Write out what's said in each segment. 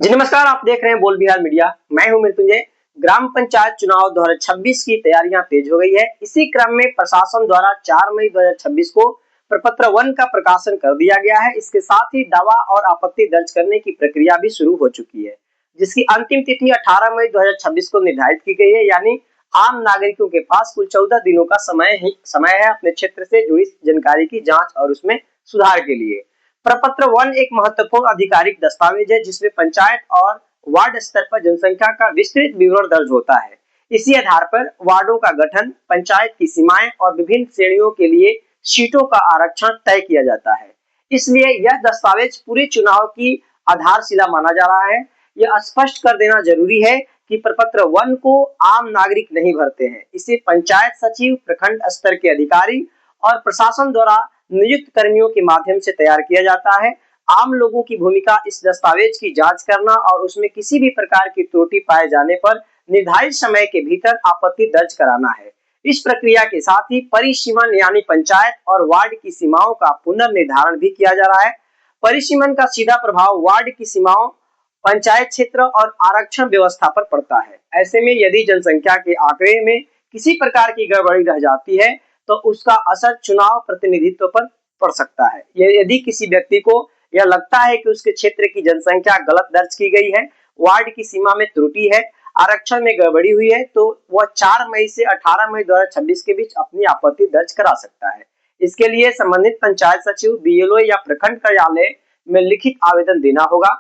जी नमस्कार, आप देख रहे हैं बोल बिहार मीडिया। मैं हूं मृत्युंजय। ग्राम पंचायत चुनाव 2026 की तैयारियां तेज हो गई है। इसी क्रम में प्रशासन द्वारा 4 मई 2026 को प्रपत्र 1 का प्रकाशन कर दिया गया है। इसके साथ ही दावा और आपत्ति दर्ज करने की प्रक्रिया भी शुरू हो चुकी है, जिसकी अंतिम तिथि 18 मई 2026 को निर्धारित की गई है। यानी आम नागरिकों के पास कुल 14 दिनों का समय है अपने क्षेत्र से जुड़ी जानकारी की जांच और उसमें सुधार के लिए। प्रपत्र 1 एक महत्वपूर्ण आधिकारिक दस्तावेज है, जिसमें पंचायत और वार्ड स्तर पर जनसंख्या का विस्तृत विवरण दर्ज होता है। इसी आधार पर वार्डों का गठन, पंचायत की सीमाएं और विभिन्न श्रेणियों के लिए सीटों का आरक्षण तय किया जाता है। इसलिए यह दस्तावेज पूरे चुनाव की आधारशिला माना जा रहा है। यह स्पष्ट कर देना जरूरी है कि प्रपत्र 1 को आम नागरिक नहीं भरते हैं। इसे पंचायत सचिव, प्रखंड स्तर के अधिकारी और प्रशासन द्वारा नियुक्त कर्मियों के माध्यम से तैयार किया जाता है। आम लोगों की भूमिका इस दस्तावेज की जांच करना और उसमें किसी भी प्रकार की त्रुटि पाए जाने पर निर्धारित समय के भीतर आपत्ति दर्ज कराना है। इस प्रक्रिया के साथ ही परिसीमन यानी पंचायत और वार्ड की सीमाओं का पुनर्निर्धारण भी किया जा रहा है। परिसीमन का सीधा प्रभाव वार्ड की सीमाओं, पंचायत क्षेत्र और आरक्षण व्यवस्था पर पड़ता है। ऐसे में यदि जनसंख्या के आंकड़े में किसी प्रकार की गड़बड़ी रह जाती है तो उसका असर चुनाव प्रतिनिधित्व पर पड़ सकता है। यदि किसी व्यक्ति को यह लगता है कि उसके क्षेत्र की जनसंख्या गलत दर्ज की गई है, वार्ड की सीमा में त्रुटि है, आरक्षण में गड़बड़ी हुई है, तो वह 4 मई से 18 मई 2026 के बीच अपनी आपत्ति दर्ज करा सकता है। इसके लिए संबंधित पंचायत सचिव, बीएलओ या प्रखंड कार्यालय में लिखित आवेदन देना होगा।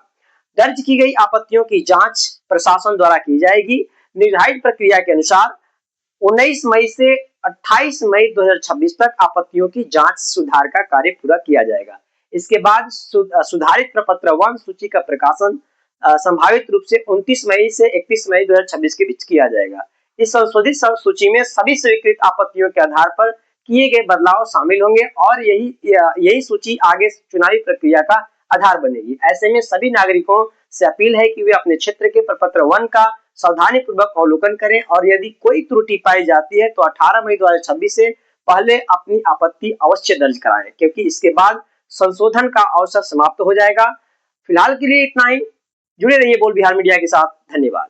दर्ज की गई आपत्तियों की जांच प्रशासन द्वारा की जाएगी। निर्धारित प्रक्रिया के अनुसार 19 मई से 28 मई 2026 तक आपत्तियों की जांच सुधार का कार्य पूरा किया जाएगा। इसके बाद सुधारित प्रपत्र 1 सूची का प्रकाशन संभावित रूप से 29 मई से 31 मई 2026 के बीच किया जाएगा। इस संशोधित सूची में सभी स्वीकृत आपत्तियों के आधार पर किए गए बदलाव शामिल होंगे और यही सूची आगे चुनावी प्रक्रिया का आधार बनेगी। ऐसे में सभी नागरिकों से अपील है कि वे अपने क्षेत्र के प्रपत्र 1 का सावधानी पूर्वक अवलोकन करें और यदि कोई त्रुटि पाई जाती है तो 18 मई 2026 से पहले अपनी आपत्ति अवश्य दर्ज कराएं, क्योंकि इसके बाद संशोधन का अवसर समाप्त हो जाएगा। फिलहाल के लिए इतना ही। जुड़े रहिए बोल बिहार मीडिया के साथ। धन्यवाद।